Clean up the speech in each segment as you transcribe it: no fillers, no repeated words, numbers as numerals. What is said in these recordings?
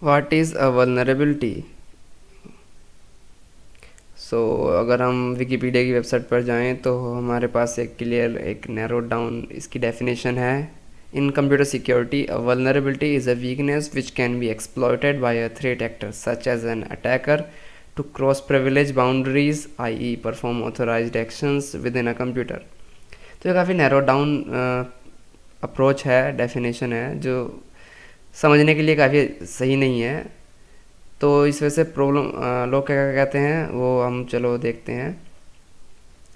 What is a vulnerability? So अगर हम Wikipedia की वेबसाइट पर जाएं तो हमारे पास एक क्लियर एक नैरो डाउन इसकी डेफिनेशन है। In computer security a vulnerability is a weakness which can be exploited by a threat actor such as an attacker to cross privilege boundaries I perform authorised actions within a computer. तो ये काफ़ी narrow down approach है, definition है, जो समझने के लिए काफ़ी सही नहीं है। तो इस वजह से प्रॉब्लम लोग क्या क्या कहते हैं वो हम चलो देखते हैं।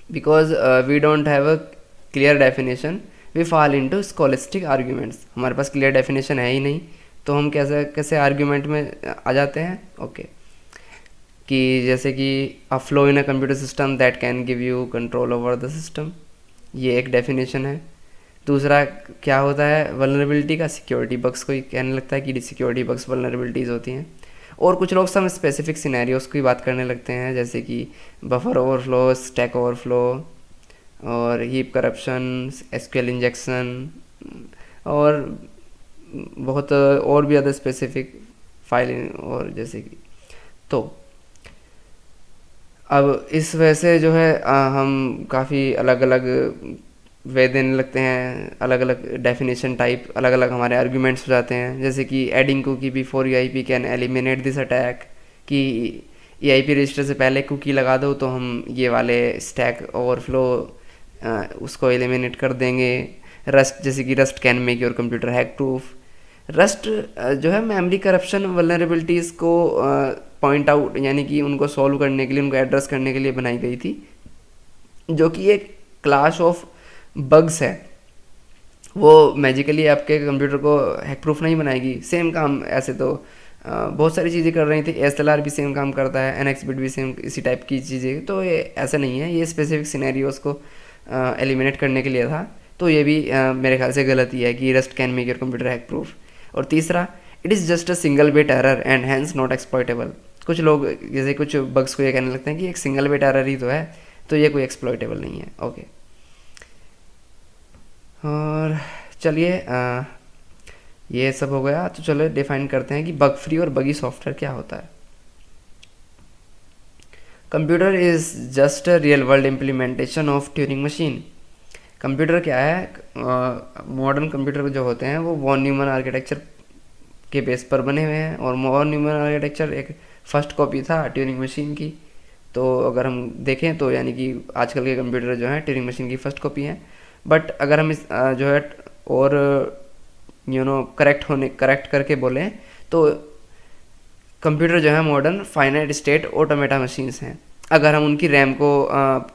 Because we don't have a clear definition we fall into scholastic arguments. हमारे पास क्लियर डेफिनेशन है ही नहीं, तो हम कैसे कैसे आर्ग्यूमेंट में आ जाते हैं। ओके कि जैसे कि a flow in a computer system that can give you control over the system, ये एक डेफिनेशन है। दूसरा क्या होता है वल्नरेबिलिटी का, सिक्योरिटी बग्स को कहने लगता है कि सिक्योरिटी बग्स वल्नरेबिलिटीज़ होती हैं। और कुछ लोग सब स्पेसिफिक सिनेरियोस की बात करने लगते हैं, जैसे कि बफर ओवरफ्लो, स्टैक ओवरफ्लो और हीप करप्शन, एसक्यूएल इंजेक्शन और बहुत और भी अदर स्पेसिफिक फाइल और जैसे कि। तो अब इस वजह से जो है हम काफ़ी अलग अलग वे देने लगते हैं, अलग अलग डेफिनेशन टाइप, अलग अलग हमारे आर्ग्यूमेंट्स हो जाते हैं। जैसे कि adding cookie before EIP can eliminate this attack, कि ईआईपी रजिस्टर से पहले कुकी लगा दो तो हम ये वाले स्टैक ओवरफ्लो उसको एलिमिनेट कर देंगे। रस्ट, जैसे कि Rust can make your computer hack proof. Rust जो है मेमोरी करप्शन वल्नरेबिलिटीज़ को पॉइंट आउट यानी कि उनको सॉल्व करने के लिए, उनको एड्रेस करने के लिए बनाई गई थी, जो कि एक क्लास ऑफ बग्स है। वो मैजिकली आपके कंप्यूटर को हैक प्रूफ नहीं बनाएगी। सेम काम ऐसे तो बहुत सारी चीज़ें कर रही थी। एसएलआर भी सेम काम करता है, एनएक्स बिट भी सेम इसी टाइप की चीज़ें। तो ये ऐसा नहीं है, ये स्पेसिफिक सिनेरियोस को एलिमिनेट करने के लिए था। तो ये भी मेरे ख्याल से गलत ही है कि Rust can make your computer hack proof. और तीसरा, it is just a single bit error and hence not exploitable. कुछ लोग जैसे कुछ बग्स को ये कहने लगते हैं कि एक सिंगल बिट एरर ही तो है, तो ये कोई एक्सप्लॉइटेबल नहीं है। ओके और चलिए ये सब हो गया, तो चलो डिफाइन करते हैं कि बग फ्री और बगी सॉफ्टवेयर क्या होता है। Computer is just a real world implementation of Turing machine. Computer क्या है, मॉडर्न कंप्यूटर जो होते हैं वो वॉन न्यूमन आर्किटेक्चर के बेस पर बने हुए हैं। और वॉन न्यूमन आर्किटेक्चर एक फर्स्ट कॉपी था ट्यूरिंग मशीन की। तो अगर हम देखें तो यानी कि आजकल के कंप्यूटर जो हैं ट्यूरिंग मशीन की फर्स्ट कॉपी हैं। बट अगर हम इस जो है और करेक्ट करके बोलें तो कंप्यूटर जो है modern finite state automata machines हैं, अगर हम उनकी रैम को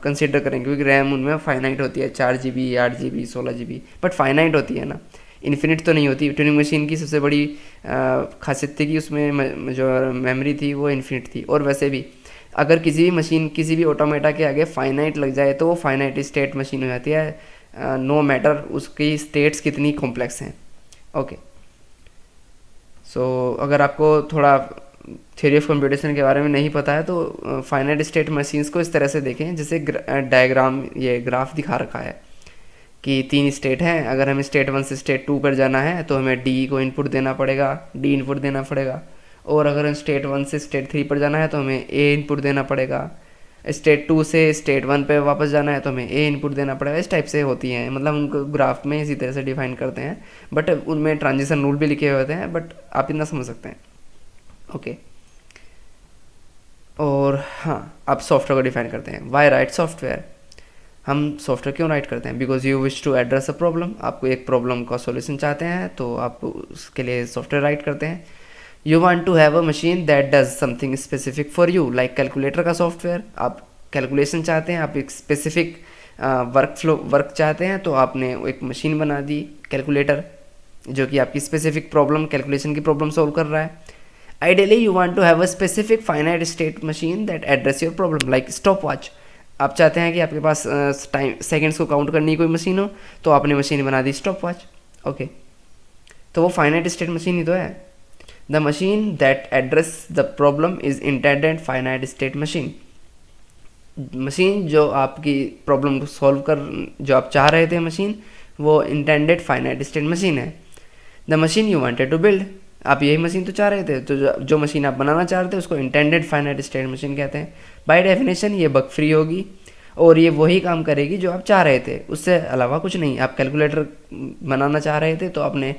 कंसिडर करें, क्योंकि रैम उनमें फाइनाइट होती है, 4 GB, 8 GB, 16 GB, but finite होती है ना, इन्फिनिट तो नहीं होती। ट्यूरिंग मशीन की सबसे बड़ी खासियत थी कि उसमें जो मेमोरी थी वो इन्फिनिट थी। और वैसे भी अगर किसी भी मशीन, किसी भी ऑटोमेटा के आगे फाइनाइट लग जाए तो वो फाइनाइट स्टेट मशीन हो जाती है, नो मैटर उसकी स्टेट्स कितनी कॉम्प्लेक्स हैं। ओके सो अगर आपको थोड़ा थ्योरी ऑफ कंप्यूटेशन के बारे में नहीं पता है तो फाइनाइट स्टेट मशीन्स को इस तरह से देखें, जैसे डायग्राम, ये ग्राफ दिखा रखा है कि 3 स्टेट हैं। अगर हमें स्टेट 1 से स्टेट 2 पर जाना है तो हमें डी को इनपुट देना पड़ेगा, डी इनपुट देना पड़ेगा। और अगर हम स्टेट 1 से स्टेट 3 पर जाना है तो हमें ए इनपुट देना पड़ेगा। स्टेट 2 से स्टेट 1 पे वापस जाना है तो हमें ए इनपुट देना पड़ेगा। इस टाइप से होती हैं, मतलब उनको ग्राफ में इसी तरह से डिफाइन करते हैं। बट उनमें ट्रांजिशन रूल भी लिखे हुए होते हैं, बट आप इतना समझ सकते हैं। ओके और हाँ, अब सॉफ्टवेयर को डिफाइन करते हैं। Why write software? हम सॉफ्टवेयर क्यों राइट करते हैं? Because you wish to address a problem. आपको एक प्रॉब्लम का सॉल्यूशन चाहते हैं तो आप उसके लिए सॉफ्टवेयर राइट करते हैं। You want to have a machine that does something specific for you, like calculator का सॉफ्टवेयर। आप कैलकुलेशन चाहते हैं, आप एक स्पेसिफिक वर्क चाहते हैं, तो आपने एक मशीन बना दी कैलकुलेटर, जो कि आपकी स्पेसिफिक प्रॉब्लम, कैलकुलेशन की प्रॉब्लम सॉल्व कर रहा है। Ideally you want to have a specific finite state machine that address your problem, like stopwatch. आप चाहते हैं कि आपके पास टाइम सेकेंड्स को काउंट करने की कोई मशीन हो, तो आपने मशीन बना दी स्टॉप वॉच। ओके तो वो फाइनाइट स्टेट मशीन ही तो है। The machine that address the problem is intended finite state machine. Machine जो आपकी प्रॉब्लम को सॉल्व कर, जो आप चाह रहे थे मशीन, वो इंटेंडेड फाइनाइट स्टेट मशीन है। The machine you wanted to build, आप यही मशीन तो चाह रहे थे, तो जो मशीन आप बनाना चाह रहे थे उसको इंटेंडेड फाइनाइट स्टेट मशीन कहते हैं। बाय डेफिनेशन ये बग फ्री होगी और ये वही काम करेगी जो आप चाह रहे थे, उससे अलावा कुछ नहीं। आप कैलकुलेटर बनाना चाह रहे थे तो आपने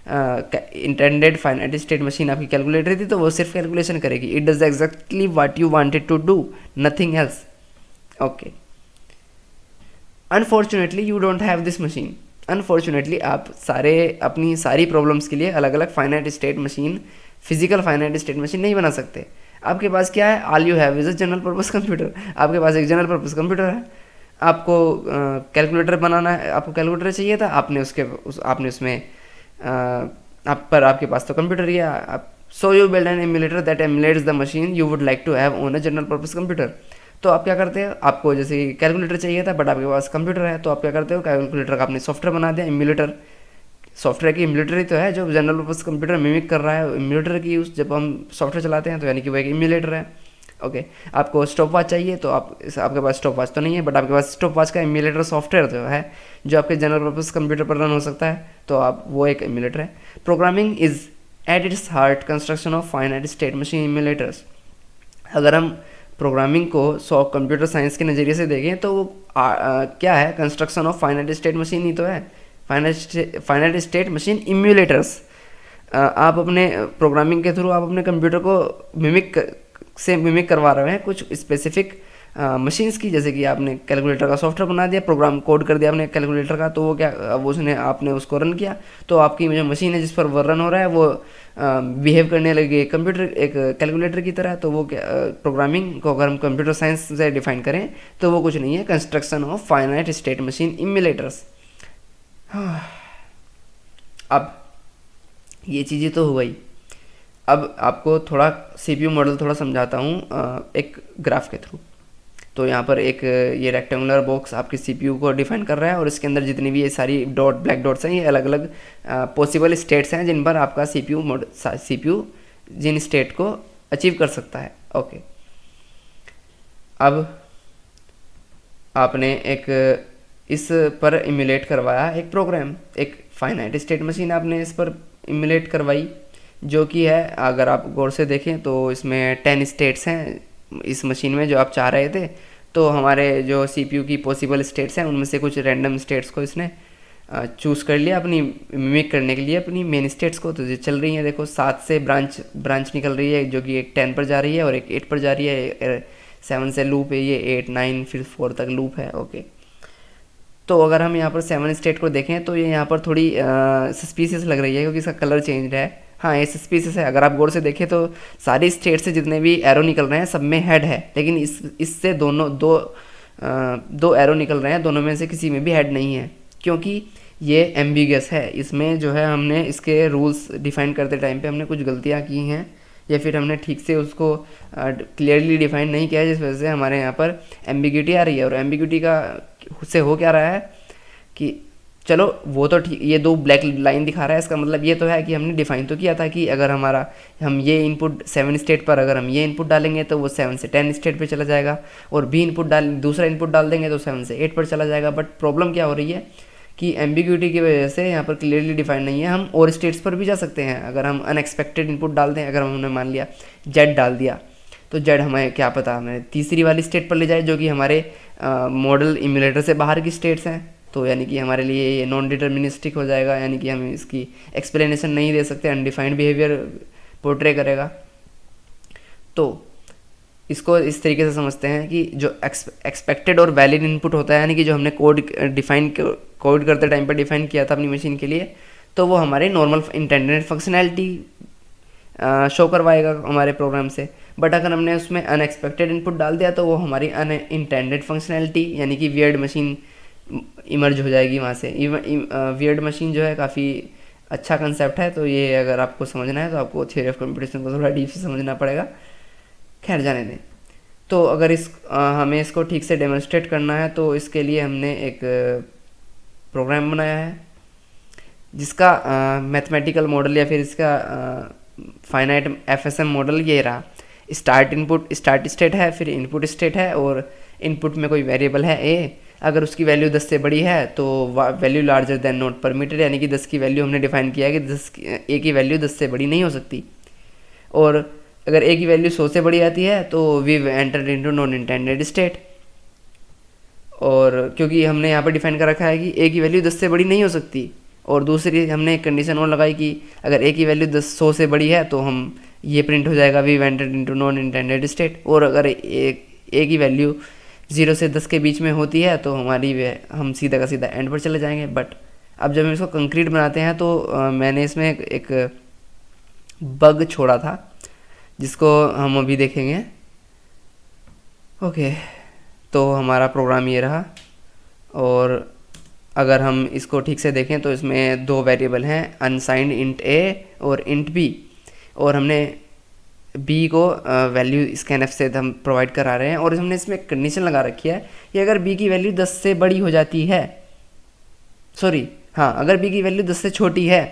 इंटेंडेड फाइनाइट स्टेट मशीन आपकी कैलकुलेटर थी, तो वो सिर्फ कैलकुलेशन करेगी। It does exactly what you wanted to do, nothing else. Okay, unfortunately you don't have this machine. Unfortunately आप अपनी सारी प्रॉब्लम्स के लिए अलग अलग finite state machine, physical finite state machine नहीं बना सकते। आपके पास क्या है? All you have is a general purpose computer. आपके पास एक जनरल पर्पस कंप्यूटर है। आपको कैलकुलेटर बनाना है, आपको कैलकुलेटर चाहिए था, आपने उसमें आपके पास तो कंप्यूटर ही है। आप so you build an emulator that emulates the machine you would like to have on a general purpose computer. तो आप क्या करते हैं? आपको जैसे कैलकुलेटर चाहिए था बट आपके पास कंप्यूटर है, तो आप क्या करते हो? कैलकुलेटर का आपने सॉफ्टवेयर बना दिया, एमुलेटर। सॉफ्टवेयर की एमुलेटर ही तो है जो जनरल पर्पस कंप्यूटर मिमिक कर रहा है। एमुलेटर की यूज जब हम सॉफ्टवेयर चलाते हैं तो यानी कि वो एक एमुलेटर है। ओके, आपको स्टॉप वॉच चाहिए तो आपके पास स्टॉप वॉच तो नहीं है, बट आपके पास स्टॉप वॉच का एमुलेटर सॉफ्टवेयर जो है जो आपके जनरल पर्पस कंप्यूटर पर रन हो सकता है, तो आप वो एक एमुलेटर है। Programming is at its heart construction of finite state machine emulators. अगर हम प्रोग्रामिंग को कंप्यूटर साइंस के नज़रिए से देखें तो वो क्या है? Construction of finite state machine ही तो है। Finite state machine emulators. आप अपने प्रोग्रामिंग के थ्रू आप अपने कंप्यूटर को मिमिक करवा रहे हैं कुछ स्पेसिफिक मशीन्स की। जैसे कि आपने कैलकुलेटर का सॉफ्टवेयर बना दिया, प्रोग्राम कोड कर दिया आपने कैलकुलेटर का, तो वो क्या, अब आपने उसको रन किया तो आपकी जो मशीन है जिस पर वो रन हो रहा है वो बिहेव करने लगे कंप्यूटर, एक कैलकुलेटर की तरह। तो वो क्या, प्रोग्रामिंग को अगर हम कंप्यूटर साइंस से डिफाइन करें तो वो कुछ नहीं है, construction of finite state machine emulators. अब ये चीज़ें तो हो गई। अब आपको थोड़ा सीपीयू मॉडल थोड़ा समझाता हूँ एक ग्राफ के थ्रू। तो यहाँ पर एक ये रेक्टेंगुलर बॉक्स आपके सीपीयू को डिफाइन कर रहा है और इसके अंदर जितनी भी ये सारी ब्लैक डॉट्स हैं, ये अलग अलग पॉसिबल स्टेट्स हैं जिन पर आपका सीपीयू जिन स्टेट को अचीव कर सकता है। ओके, अब आपने एक इस पर इम्यूलेट करवाया एक प्रोग्राम, एक फाइनाइट स्टेट मशीन आपने इस पर इम्यूलेट करवाई, जो कि है, अगर आप गौर से देखें तो इसमें 10 स्टेट्स हैं इस मशीन में जो आप चाह रहे थे। तो हमारे जो सीपीयू की पॉसिबल स्टेट्स हैं उनमें से कुछ रैंडम स्टेट्स को इसने चूज़ कर लिया अपनी मिमिक करने के लिए अपनी मेन स्टेट्स को। तो ये चल रही है, देखो 7 से ब्रांच निकल रही है, जो कि एक 10 पर जा रही है और एक 8 पर जा रही है। 7 से लूप है ये, 8 9 फिर 4 तक लूप है। ओके, तो अगर हम यहाँ पर 7 स्टेट को देखें तो ये यहाँ पर थोड़ी सस्पिशियस लग रही है क्योंकि इसका कलर चेंज है। हाँ, ये सस्पिशियस है। अगर आप गौर से देखें तो सारी स्टेट से जितने भी एरो निकल रहे हैं सब में हेड है, लेकिन इससे दो एरो निकल रहे हैं, दोनों में से किसी में भी हेड नहीं है, क्योंकि ये एम्बिगस है। इसमें जो है हमने इसके रूल्स डिफाइन करते टाइम पे हमने कुछ गलतियाँ की हैं या फिर हमने ठीक से उसको क्लियरली डिफाइन नहीं किया है, जिस वजह से हमारे यहाँ पर एम्बिग्यूटी आ रही है। और एम्बिग्यूटी का से हो क्या रहा है कि चलो वो तो ठीक, ये 2 ब्लैक लाइन दिखा रहा है, इसका मतलब ये तो है कि हमने डिफाइन तो किया था कि अगर हम ये इनपुट 7 स्टेट पर अगर हम ये इनपुट डालेंगे तो वो 7 से 10 स्टेट पे चला जाएगा, और दूसरा इनपुट डाल देंगे तो 7 से 8 पर चला जाएगा। बट प्रॉब्लम क्या हो रही है कि एम्बिग्यूटी की वजह से यहाँ पर क्लियरली डिफाइन नहीं है। हम और स्टेट्स पर भी जा सकते हैं अगर हम अनएक्सपेक्टेड इनपुट डाल दें। अगर हमने मान लिया जेड डाल दिया तो जेड हमें क्या पता हमें तीसरी वाली स्टेट पर ले जाए, जो कि हमारे मॉडल इम्यूलेटर से बाहर की स्टेट्स हैं। तो यानी कि हमारे लिए ये नॉन डिटर्मिनिस्टिक हो जाएगा, यानी कि हम इसकी एक्सप्लेनेशन नहीं दे सकते, अनडिफाइंड बिहेवियर पोर्ट्रे करेगा। तो इसको इस तरीके से समझते हैं कि जो एक्सपेक्टेड और वैलिड इनपुट होता है, यानी कि जो हमने कोड करते टाइम पर डिफाइन किया था अपनी मशीन के लिए, तो वो हमारे नॉर्मल इंटेंडेड फंक्शनैलिटी शो करवाएगा हमारे प्रोग्राम से। बट अगर हमने उसमें अनएक्सपेक्टेड इनपुट डाल दिया तो वो हमारी अनइंटेंडेड फंक्शनैलिटी यानी कि वियर्ड मशीन इमर्ज हो जाएगी वहाँ से। वियर्ड मशीन जो है काफ़ी अच्छा कंसेप्ट है, तो ये अगर आपको समझना है तो आपको थ्योरी ऑफ कंप्यूटेशन को थोड़ा डीप से समझना पड़ेगा। खैर जाने दें। तो अगर हमें इसको ठीक से डेमोन्स्ट्रेट करना है तो इसके लिए हमने एक प्रोग्राम बनाया है जिसका मैथमेटिकल मॉडल या फिर इसका फाइनाइट एफएसएम मॉडल ये रहा। स्टार्ट स्टेट है, फिर इनपुट स्टेट है और इनपुट में कोई वेरिएबल है ए। अगर उसकी वैल्यू 10 से बड़ी है तो value larger than not permitted, यानी कि 10 की वैल्यू हमने डिफाइन किया है कि 10 ए की वैल्यू 10 से बड़ी नहीं हो सकती। और अगर ए की वैल्यू 100 से बड़ी आती है तो we entered into non intended state. और क्योंकि हमने यहाँ पर डिफाइन कर रखा है कि ए की वैल्यू 10 से बड़ी नहीं हो सकती, और दूसरी हमने एक कंडीशन और लगाई कि अगर ए की वैल्यू 100 से बड़ी है तो हम ये प्रिंट हो जाएगा we entered into non intended state. और अगर ए की वैल्यू 0 से 10 के बीच में होती है तो हम सीधा का सीधा एंड पर चले जाएंगे। बट अब जब हम इसको कंक्रीट बनाते हैं तो मैंने इसमें एक बग छोड़ा था जिसको हम अभी देखेंगे। ओके, तो हमारा प्रोग्राम ये रहा, और अगर हम इसको ठीक से देखें तो इसमें 2 वेरिएबल हैं, अनसाइंड इंट ए और इंट बी, और हमने बी को वैल्यू स्कैनएफ से हम प्रोवाइड करा रहे हैं, और हमने इसमें कंडीशन लगा रखी है कि अगर बी की वैल्यू 10 से बड़ी हो जाती है, अगर बी की वैल्यू 10 से छोटी है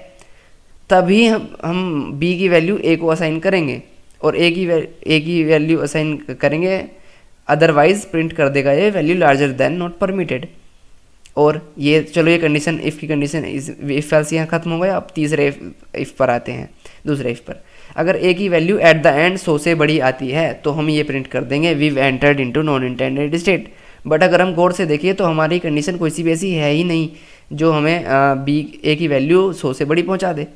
तभी हम बी की वैल्यू ए को असाइन करेंगे और ए की वैल्यू असाइन करेंगे, अदरवाइज प्रिंट कर देगा ये value larger than not permitted. और ये चलो ये कंडीशन इफ़ की कंडीशन इफ़ एल्स यहाँ खत्म हो गया। अब तीसरे इफ़ पर आते हैं, दूसरे इफ़ पर। अगर ए की वैल्यू एट द एंड 100 से बड़ी आती है तो हम ये प्रिंट कर देंगे we've entered into non intended state. But अगर हम गौर से देखिए तो हमारी कंडीशन कोई सी भी ऐसी है ही नहीं जो हमें ए की वैल्यू 100 से बड़ी पहुंचा दे,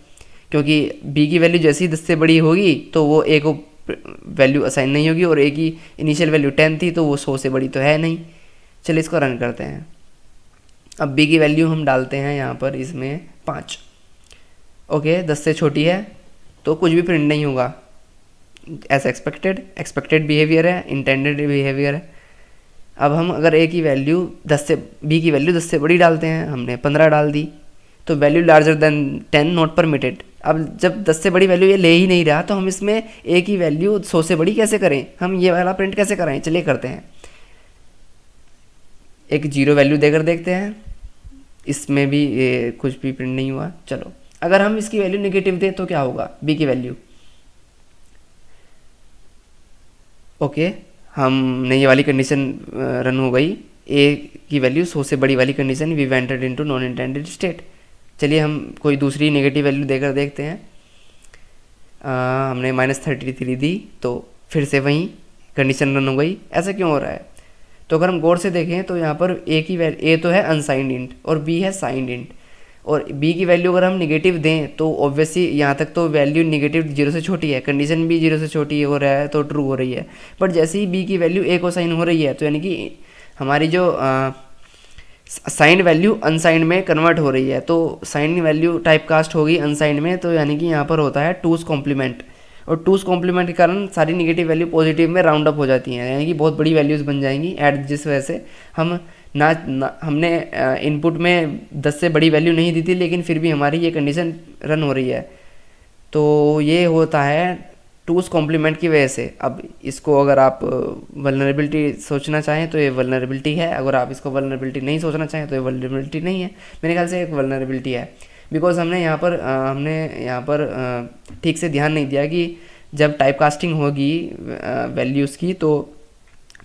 क्योंकि बी की वैल्यू जैसी 10 से बड़ी होगी तो वो ए को वैल्यू असाइन नहीं होगी, और ए की इनिशियल वैल्यू 10 थी तो वो 100 से बड़ी तो है नहीं। चलिए इसको रन करते हैं। अब बी की वैल्यू हम डालते हैं यहाँ पर इसमें 5। ओके, 10 से छोटी है तो कुछ भी प्रिंट नहीं होगा, एज एक्सपेक्टेड बिहेवियर है, इंटेंडेड बिहेवियर है। अब हम अगर ए की वैल्यू 10 से बी की वैल्यू 10 से बड़ी डालते हैं, हमने 15 डाल दी तो value larger than 10 not permitted. अब जब 10 से बड़ी वैल्यू ये ले ही नहीं रहा तो हम इसमें ए की वैल्यू 100 से बड़ी कैसे करें, हम ये वाला प्रिंट कैसे कराएं। चलिए करते हैं, एक 0 वैल्यू देकर देखते हैं। इसमें भी कुछ भी प्रिंट नहीं हुआ। चलो अगर हम इसकी वैल्यू नेगेटिव दें तो क्या होगा, बी की वैल्यू। ओके, हमने ये वाली कंडीशन रन हो गई, ए की वैल्यू 100 से बड़ी वाली condition, we entered into non intended state. चलिए हम कोई दूसरी नेगेटिव वैल्यू देकर देखते हैं। हमने -33 दी तो फिर से वही कंडीशन रन हो गई। ऐसा क्यों हो रहा है? तो अगर हम गौर से देखें तो यहाँ पर ए तो है अनसाइंड इंट और बी है साइंड इंट, और बी की वैल्यू अगर हम निगेटिव दें तो ऑब्वियसली यहाँ तक तो वैल्यू निगेटिव 0 से छोटी है, कंडीशन भी 0 से छोटी हो रहा है तो ट्रू हो रही है। बट जैसे ही बी की वैल्यू ए को साइन हो रही है तो यानी कि हमारी जो साइंड वैल्यू अनसाइंड में कन्वर्ट हो रही है, तो साइंड वैल्यू टाइप कास्ट होगी अनसाइंड में, तो यानी कि यहाँ पर होता है 2's कॉम्प्लीमेंट, और 2's कॉम्प्लीमेंट के कारण सारी निगेटिव वैल्यू पॉजिटिव में राउंड अप हो जाती हैं, यानी कि बहुत बड़ी वैल्यूज़ बन जाएंगी जिस वजह से हम हमने इनपुट में 10 से बड़ी वैल्यू नहीं दी थी लेकिन फिर भी हमारी ये कंडीशन रन हो रही है। तो ये होता है 2's कॉम्प्लीमेंट की वजह से। अब इसको अगर आप वल्नरेबिलिटी सोचना चाहें तो ये वल्नरेबिलिटी है, अगर आप इसको वल्नरेबिलिटी नहीं सोचना चाहें तो ये वल्नरेबिलिटी नहीं है। मेरे ख्याल से एक वल्नरेबिलिटी है, बिकॉज हमने यहाँ पर ठीक से ध्यान नहीं दिया कि जब टाइप कास्टिंग होगी वैल्यूज़ की तो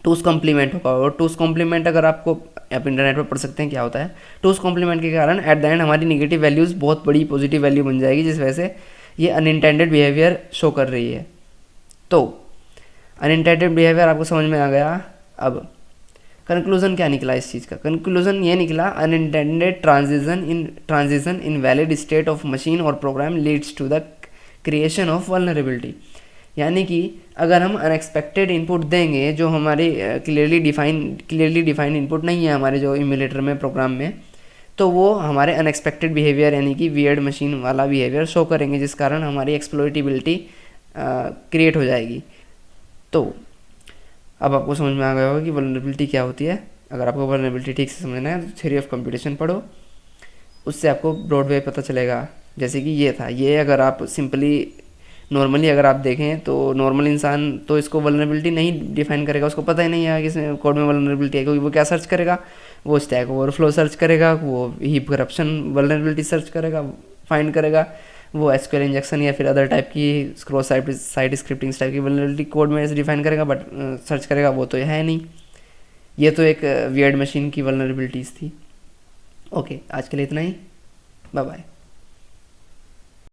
2's कॉम्प्लीमेंट होगा, और 2's कॉम्प्लीमेंट अगर आपको आप इंटरनेट पर पढ़ सकते हैं क्या होता है। 2's कॉम्प्लीमेंट के कारण एट द एंड हमारी निगेटिव वैल्यूज़ बहुत बड़ी पॉजिटिव वैल्यू बन जाएगी, जिस वजह से ये अनइंटेंडेड बिहेवियर शो कर रही है। तो अनइंटेंडेड बिहेवियर आपको समझ में आ गया। अब कंक्लूजन क्या निकला इस चीज़ का? कंक्लूजन ये निकला, unintended transition invalid state of machine और program leads to the creation of vulnerability. यानी कि अगर हम अनएक्सपेक्टेड इनपुट देंगे जो हमारी क्लियरली डिफाइंड इनपुट नहीं है हमारे जो इम्यूलेटर में प्रोग्राम में, तो वो हमारे अनएक्सपेक्टेड बिहेवियर यानी कि वियर्ड मशीन वाला बिहेवियर शो करेंगे, जिस कारण हमारी एक्सप्लॉइटेबिलिटी क्रिएट हो जाएगी। तो अब आपको समझ में आ गया होगा कि वल्नरेबिलिटी क्या होती है। अगर आपको वल्नरेबिलिटी ठीक से समझना है तो थ्योरी ऑफ कंप्यूटेशन पढ़ो, उससे आपको ब्रॉड वे पता चलेगा। जैसे कि ये था, ये अगर आप नॉर्मली अगर आप देखें तो नॉर्मल इंसान तो इसको वल्नरेबिलिटी नहीं डिफाइन करेगा, उसको पता ही नहीं है कि इसमें कोड में वल्नरेबिलिटी है, क्योंकि वो क्या सर्च करेगा, वो स्टैक ओवरफ्लो सर्च करेगा, वो हीप करप्शन वल्नरेबिलिटी सर्च करेगा, फाइंड करेगा, वो एसक्यूएल इंजेक्शन या फिर अदर टाइप की क्रॉस साइट स्क्रिप्टिंग टाइप की वल्नरेबिलिटी कोड में डिफाइन करेगा, बट सर्च करेगा वो तो है नहीं। ये तो एक वियर्ड मशीन की वल्नरेबिलिटीज़ थी। ओके, आज के लिए इतना ही। Bye bye.